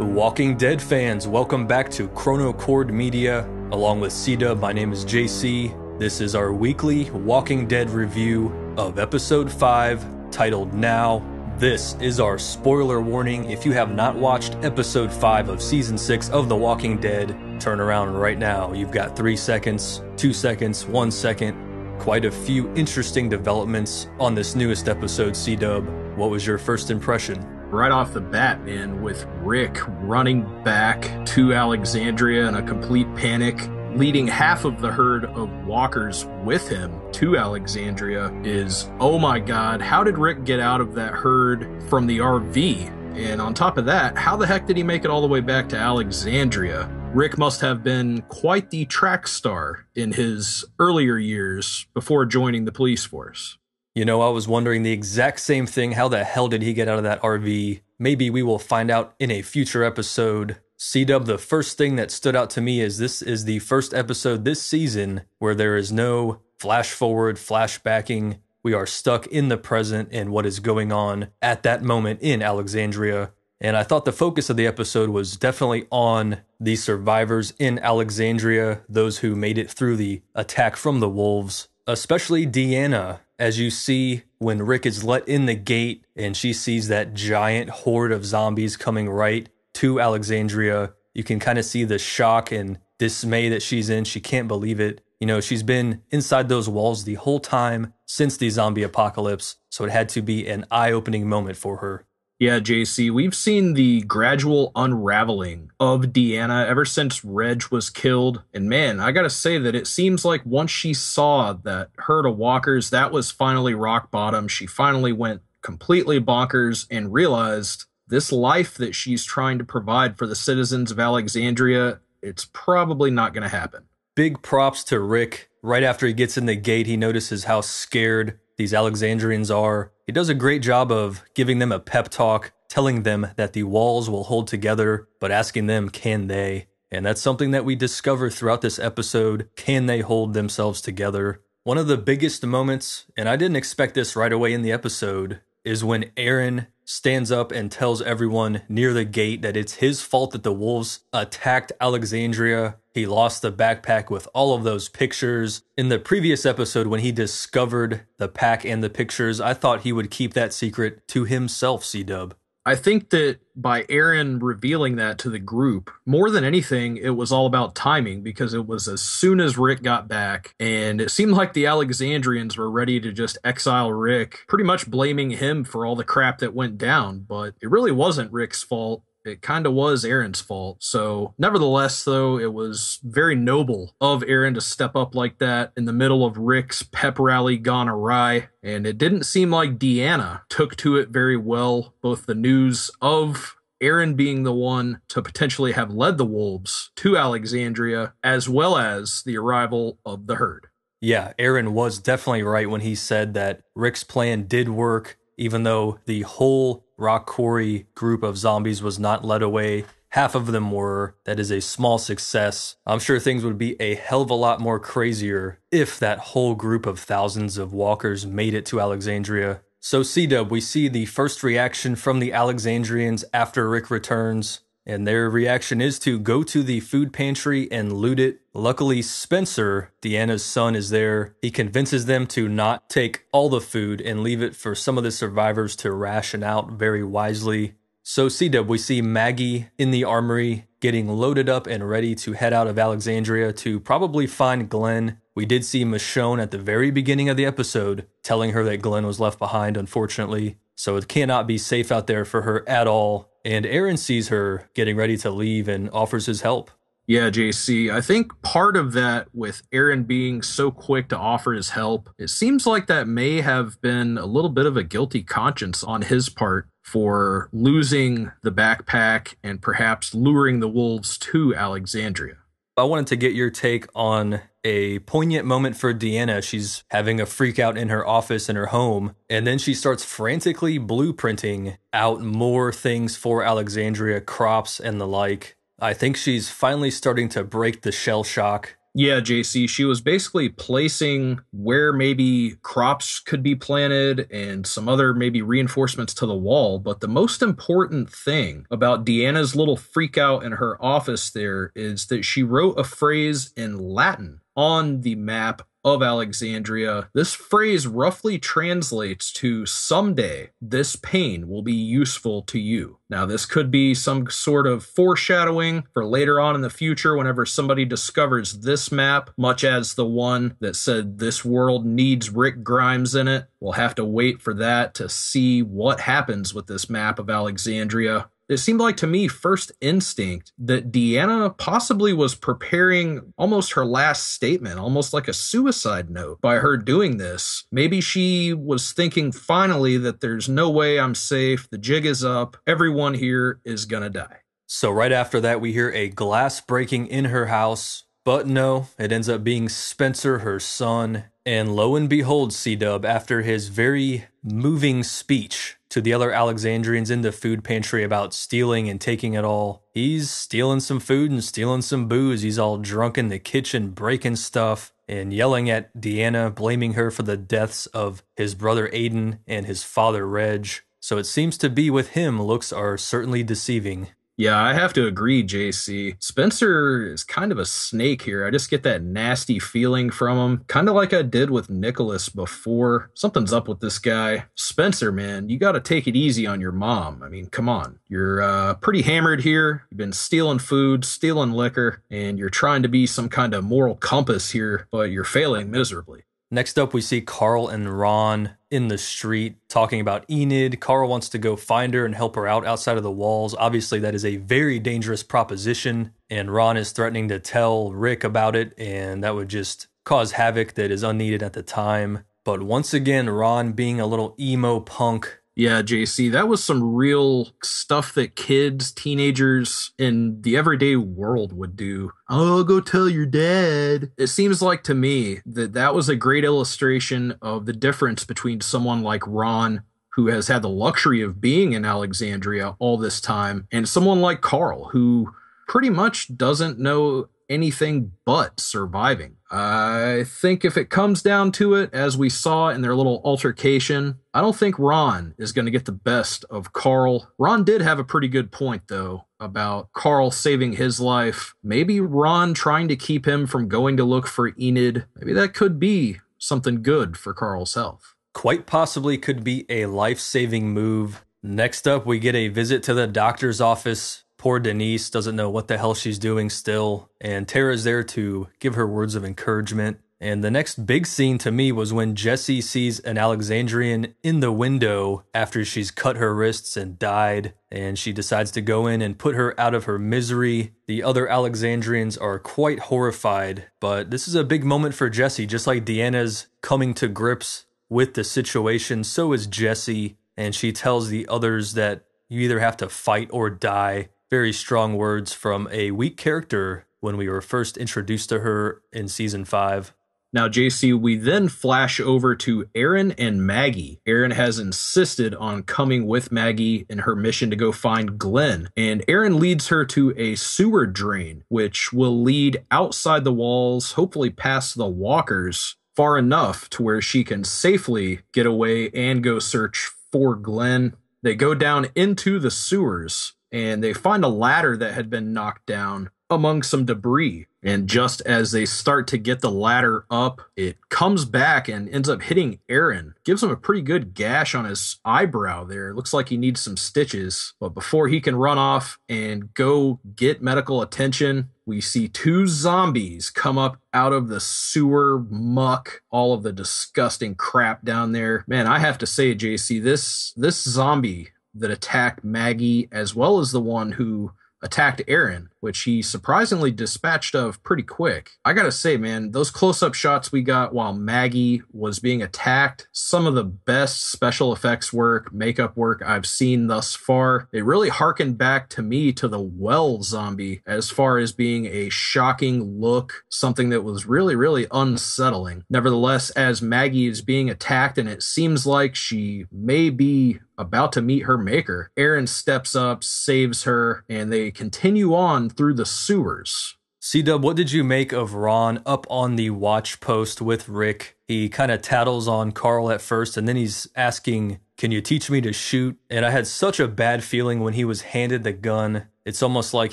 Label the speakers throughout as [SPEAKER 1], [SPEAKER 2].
[SPEAKER 1] Walking Dead fans, welcome back to Chrono Chord Media. Along with C-Dub, my name is J.C. This is our weekly Walking Dead review of Episode 5, titled Now. This is our spoiler warning. If you have not watched Episode 5 of Season 6 of The Walking Dead, turn around right now. You've got 3 seconds, 2 seconds, 1 second. Quite a few interesting developments on this newest episode, C-Dub. What was your first impression?
[SPEAKER 2] Right off the bat, man, with Rick running back to Alexandria in a complete panic, leading half of the herd of walkers with him to Alexandria is, oh my god, how did Rick get out of that herd from the RV? And on top of that, how the heck did he make it all the way back to Alexandria? Rick must have been quite the track star in his earlier years before joining the police force.
[SPEAKER 1] You know, I was wondering the exact same thing. How the hell did he get out of that RV? Maybe we will find out in a future episode. C-Dub, the first thing that stood out to me is this is the first episode this season where there is no flash forward, flashbacking. We are stuck in the present and what is going on at that moment in Alexandria. And I thought the focus of the episode was definitely on the survivors in Alexandria, those who made it through the attack from the wolves, especially Deanna. As you see, when Rick is let in the gate and she sees that giant horde of zombies coming right to Alexandria, you can kind of see the shock and dismay that she's in. She can't believe it. You know, she's been inside those walls the whole time since the zombie apocalypse, so it had to be an eye-opening moment for her.
[SPEAKER 2] Yeah, JC, we've seen the gradual unraveling of Deanna ever since Reg was killed. And man, I gotta say that it seems like once she saw that herd of walkers, that was finally rock bottom. She finally went completely bonkers and realized this life that she's trying to provide for the citizens of Alexandria, it's probably not gonna happen.
[SPEAKER 1] Big props to Rick. Right after he gets in the gate, he notices how scared these Alexandrians are. He does a great job of giving them a pep talk, telling them that the walls will hold together, but asking them, can they? And that's something that we discover throughout this episode. Can they hold themselves together? One of the biggest moments, and I didn't expect this right away in the episode, is when Aaron stands up and tells everyone near the gate that it's his fault that the wolves attacked Alexandria. He lost the backpack with all of those pictures. In the previous episode, when he discovered the pack and the pictures, I thought he would keep that secret to himself, C-Dub.
[SPEAKER 2] I think that by Aaron revealing that to the group, more than anything, it was all about timing, because it was as soon as Rick got back, and it seemed like the Alexandrians were ready to just exile Rick, pretty much blaming him for all the crap that went down, but it really wasn't Rick's fault. It kind of was Aaron's fault. So nevertheless, though, it was very noble of Aaron to step up like that in the middle of Rick's pep rally gone awry. And it didn't seem like Deanna took to it very well, both the news of Aaron being the one to potentially have led the wolves to Alexandria, as well as the arrival of the herd.
[SPEAKER 1] Yeah, Aaron was definitely right when he said that Rick's plan did work, even though the whole rock quarry group of zombies was not led away. Half of them were. That is a small success. I'm sure things would be a hell of a lot more crazier if that whole group of thousands of walkers made it to Alexandria. So C-Dub, we see the first reaction from the Alexandrians after Rick returns, and their reaction is to go to the food pantry and loot it. Luckily, Spencer, Deanna's son, is there. He convinces them to not take all the food and leave it for some of the survivors to ration out very wisely. So C-Dub, we see Maggie in the armory getting loaded up and ready to head out of Alexandria to probably find Glenn. We did see Michonne at the very beginning of the episode telling her that Glenn was left behind, unfortunately. So it cannot be safe out there for her at all. And Aaron sees her getting ready to leave and offers his help.
[SPEAKER 2] Yeah, JC, I think part of that with Aaron being so quick to offer his help, it seems like that may have been a little bit of a guilty conscience on his part for losing the backpack and perhaps luring the wolves to Alexandria.
[SPEAKER 1] I wanted to get your take on a poignant moment for Deanna. She's having a freak out in her office in her home, and then she starts frantically blueprinting out more things for Alexandria, crops and the like. I think she's finally starting to break the shell shock.
[SPEAKER 2] Yeah, JC, she was basically placing where maybe crops could be planted and some other maybe reinforcements to the wall. But the most important thing about Deanna's little freak out in her office there is that she wrote a phrase in Latin on the map of Alexandria. This phrase roughly translates to someday this pain will be useful to you. Now, this could be some sort of foreshadowing for later on in the future whenever somebody discovers this map, much as the one that said this world needs Rick Grimes in it. We'll have to wait for that to see what happens with this map of Alexandria. It seemed like to me, first instinct, that Deanna possibly was preparing almost her last statement, almost like a suicide note by her doing this. Maybe she was thinking finally that there's no way I'm safe, the jig is up, everyone here is gonna die.
[SPEAKER 1] So right after that, we hear a glass breaking in her house. But no, it ends up being Spencer, her son. And lo and behold, C-Dub, after his very moving speech to the other Alexandrians in the food pantry about stealing and taking it all, he's stealing some food and stealing some booze. He's all drunk in the kitchen, breaking stuff and yelling at Deanna, blaming her for the deaths of his brother Aiden and his father Reg. So it seems to be with him, looks are certainly deceiving.
[SPEAKER 2] Yeah, I have to agree, JC. Spencer is kind of a snake here. I just get that nasty feeling from him, kind of like I did with Nicholas before. Something's up with this guy. Spencer, man, you got to take it easy on your mom. I mean, come on. You're pretty hammered here. You've been stealing food, stealing liquor, and you're trying to be some kind of moral compass here, but you're failing miserably.
[SPEAKER 1] Next up, we see Carl and Ron in the street talking about Enid. Carl wants to go find her and help her out outside of the walls. Obviously, that is a very dangerous proposition, and Ron is threatening to tell Rick about it, and that would just cause havoc that is unneeded at the time. But once again, Ron being a little emo punk.
[SPEAKER 2] Yeah, JC, that was some real stuff that kids, teenagers in the everyday world would do. Oh, go tell your dad. It seems like to me that that was a great illustration of the difference between someone like Ron, who has had the luxury of being in Alexandria all this time, and someone like Carl, who pretty much doesn't know anything but surviving. I think if it comes down to it, as we saw in their little altercation, I don't think Ron is going to get the best of Carl. Ron did have a pretty good point, though, about Carl saving his life. Maybe Ron trying to keep him from going to look for Enid. Maybe that could be something good for Carl's health.
[SPEAKER 1] Quite possibly could be a life-saving move. Next up, we get a visit to the doctor's office. Poor Denise doesn't know what the hell she's doing still, and Tara's there to give her words of encouragement. And the next big scene to me was when Jessie sees an Alexandrian in the window after she's cut her wrists and died, and she decides to go in and put her out of her misery. The other Alexandrians are quite horrified, but this is a big moment for Jessie. Just like Deanna's coming to grips with the situation, so is Jessie, and she tells the others that you either have to fight or die. Very strong words from a weak character when we were first introduced to her in season 5.
[SPEAKER 2] Now, JC, we then flash over to Aaron and Maggie. Aaron has insisted on coming with Maggie in her mission to go find Glenn, and Aaron leads her to a sewer drain, which will lead outside the walls, hopefully past the walkers, far enough to where she can safely get away and go search for Glenn. They go down into the sewers, and they find a ladder that had been knocked down among some debris. And just as they start to get the ladder up, it comes back and ends up hitting Aaron. Gives him a pretty good gash on his eyebrow there. Looks like he needs some stitches. But before he can run off and go get medical attention, we see 2 zombies come up out of the sewer muck, all of the disgusting crap down there. Man, I have to say, JC, this zombie that attacked Maggie, as well as the one who attacked Aaron, which he surprisingly dispatched of pretty quick. I gotta say, man, those close-up shots we got while Maggie was being attacked, some of the best special effects work, makeup work I've seen thus far. It really harkened back to me to the well zombie as far as being a shocking look, something that was really, really unsettling. Nevertheless, as Maggie is being attacked and it seems like she may be about to meet her maker, Aaron steps up, saves her, and they continue on through the sewers.
[SPEAKER 1] C-Dub, what did you make of Ron up on the watch post with Rick? He kind of tattles on Carl at first, and then he's asking, can you teach me to shoot? And I had such a bad feeling when he was handed the gun. It's almost like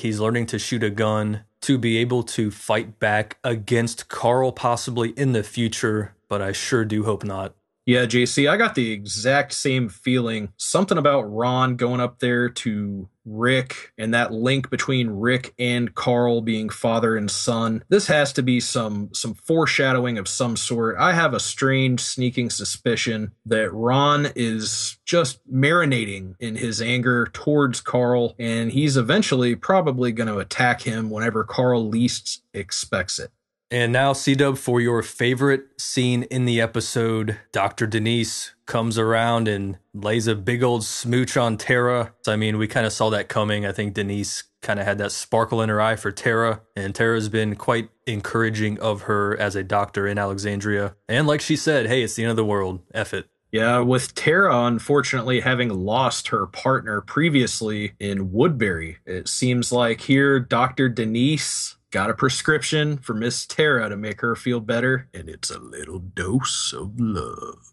[SPEAKER 1] he's learning to shoot a gun to be able to fight back against Carl possibly in the future, but I sure do hope not.
[SPEAKER 2] Yeah, JC, I got the exact same feeling. Something about Ron going up there to Rick and that link between Rick and Carl being father and son. This has to be some foreshadowing of some sort. I have a strange sneaking suspicion that Ron is just marinating in his anger towards Carl, and he's eventually probably going to attack him whenever Carl least expects it.
[SPEAKER 1] And now, C-Dub, for your favorite scene in the episode, Dr. Denise comes around and lays a big old smooch on Tara. I mean, we kind of saw that coming. I think Denise kind of had that sparkle in her eye for Tara, and Tara's been quite encouraging of her as a doctor in Alexandria. And like she said, hey, it's the end of the world. F it.
[SPEAKER 2] Yeah, with Tara, unfortunately, having lost her partner previously in Woodbury, it seems like here Dr. Denise got a prescription for Miss Tara to make her feel better, and it's a little dose of love.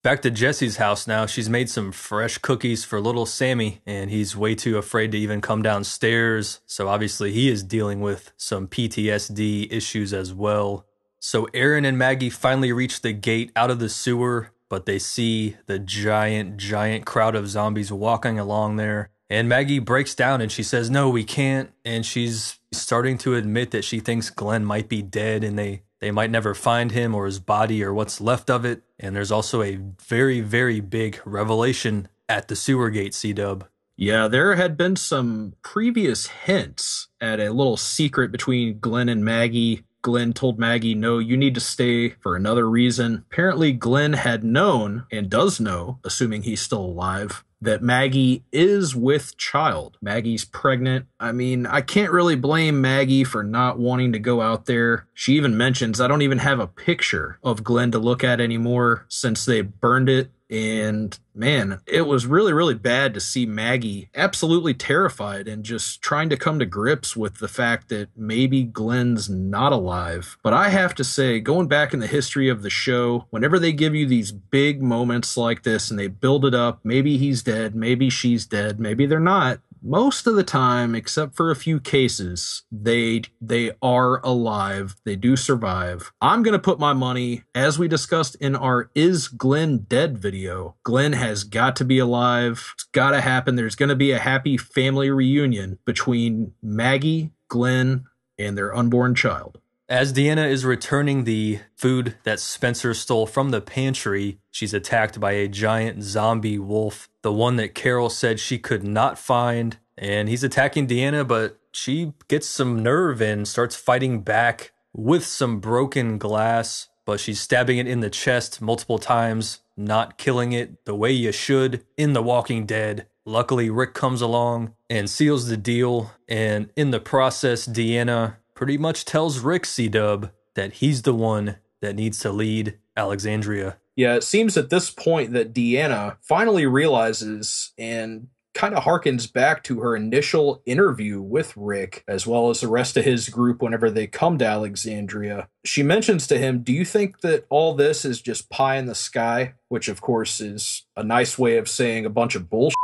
[SPEAKER 1] Back to Jesse's house now. She's made some fresh cookies for little Sammy, and he's way too afraid to even come downstairs. So obviously he is dealing with some PTSD issues as well. So Aaron and Maggie finally reach the gate out of the sewer, but they see the giant crowd of zombies walking along there. And Maggie breaks down and she says, no, we can't. And she's starting to admit that she thinks Glenn might be dead and they might never find him or his body or what's left of it. And there's also a very big revelation at the sewer gate, C-Dub.
[SPEAKER 2] Yeah, there had been some previous hints at a little secret between Glenn and Maggie. Glenn told Maggie, no, you need to stay for another reason. Apparently, Glenn had known, and does know, assuming he's still alive, that Maggie is with child. Maggie's pregnant. I mean, I can't really blame Maggie for not wanting to go out there. She even mentions, I don't even have a picture of Glenn to look at anymore since they burned it. And man, it was really bad to see Maggie absolutely terrified and just trying to come to grips with the fact that maybe Glenn's not alive. But I have to say, going back in the history of the show, whenever they give you these big moments like this and they build it up, maybe he's dead, maybe she's dead, maybe they're not. Most of the time, except for a few cases, they are alive. They do survive. I'm going to put my money, as we discussed in our Is Glenn Dead video, Glenn has got to be alive. It's got to happen. There's going to be a happy family reunion between Maggie, Glenn, and their unborn child.
[SPEAKER 1] As Deanna is returning the food that Spencer stole from the pantry, she's attacked by a giant zombie wolf, the one that Carol said she could not find. And he's attacking Deanna, but she gets some nerve and starts fighting back with some broken glass. But she's stabbing it in the chest multiple times, not killing it the way you should in The Walking Dead. Luckily, Rick comes along and seals the deal. And in the process, Deanna pretty much tells Rick, C-Dub, that he's the one that needs to lead Alexandria.
[SPEAKER 2] Yeah, it seems at this point that Deanna finally realizes and kind of harkens back to her initial interview with Rick, as well as the rest of his group whenever they come to Alexandria. She mentions to him, do you think that all this is just pie in the sky? Which, of course, is a nice way of saying a bunch of bullshit.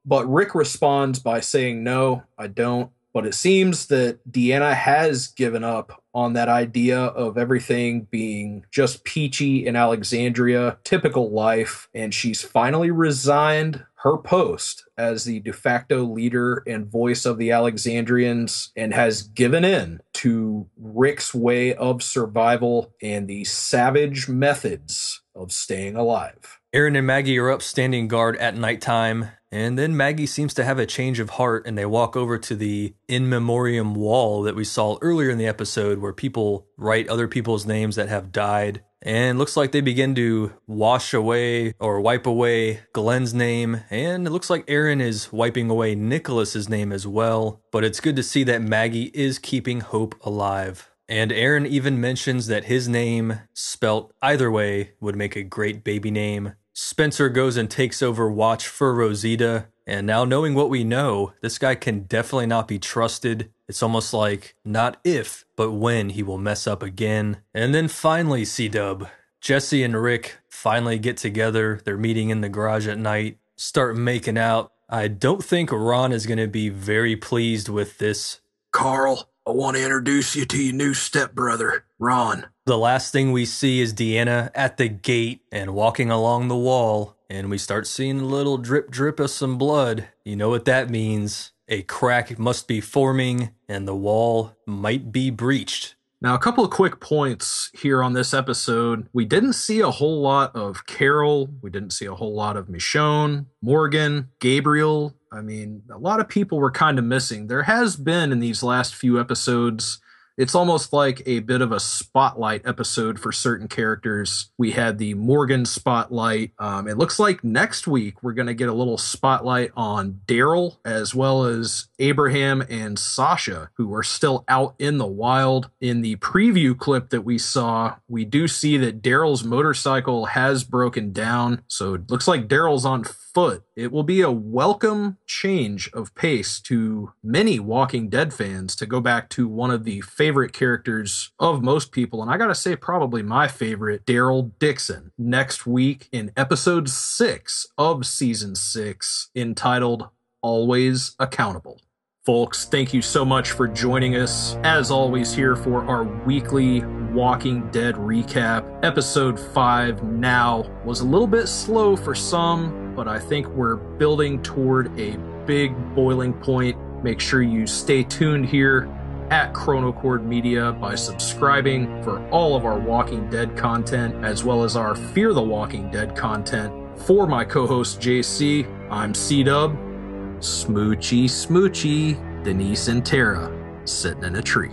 [SPEAKER 2] But Rick responds by saying, no, I don't. But it seems that Deanna has given up on that idea of everything being just peachy in Alexandria, typical life, and she's finally resigned her post as the de facto leader and voice of the Alexandrians and has given in to Rick's way of survival and the savage methods of staying alive.
[SPEAKER 1] Aaron and Maggie are up standing guard at nighttime, and then Maggie seems to have a change of heart, and they walk over to the in memoriam wall that we saw earlier in the episode where people write other people's names that have died. And it looks like they begin to wash away or wipe away Glenn's name, and it looks like Aaron is wiping away Nicholas's name as well. But it's good to see that Maggie is keeping hope alive. And Aaron even mentions that his name, spelt either way, would make a great baby name. Spencer goes and takes over watch for Rosita, and now knowing what we know, this guy can definitely not be trusted. It's almost like not if, but when he will mess up again. And then finally, C-Dub, Jesse and Rick finally get together. They're meeting in the garage at night, start making out. I don't think Ron is going to be very pleased with this.
[SPEAKER 2] Carl, I want to introduce you to your new stepbrother, Ron.
[SPEAKER 1] The last thing we see is Deanna at the gate and walking along the wall, and we start seeing a little drip drip of some blood. You know what that means. A crack must be forming, and the wall might be breached.
[SPEAKER 2] Now, a couple of quick points here on this episode. We didn't see a whole lot of Carol. We didn't see a whole lot of Michonne, Morgan, Gabriel. I mean, a lot of people were kind of missing. There has been in these last few episodes, it's almost like a bit of a spotlight episode for certain characters. We had the Morgan spotlight. It looks like next week we're going to get a little spotlight on Daryl, as well as Abraham and Sasha, who are still out in the wild. In the preview clip that we saw, we do see that Daryl's motorcycle has broken down. So it looks like Daryl's on foot. It will be a welcome change of pace to many Walking Dead fans to go back to one of the favorite characters of most people, and I gotta say probably my favorite, Daryl Dixon, next week in episode 6 of season 6, entitled Always Accountable. Folks, thank you so much for joining us, as always, here for our weekly Walking Dead recap. Episode 5 now was a little bit slow for some, but I think we're building toward a big boiling point. Make sure you stay tuned here at Chronocord Media by subscribing for all of our Walking Dead content, as well as our Fear the Walking Dead content. For my co-host JC, I'm C-Dub. Smoochy, smoochy, Denise and Tara sitting in a tree.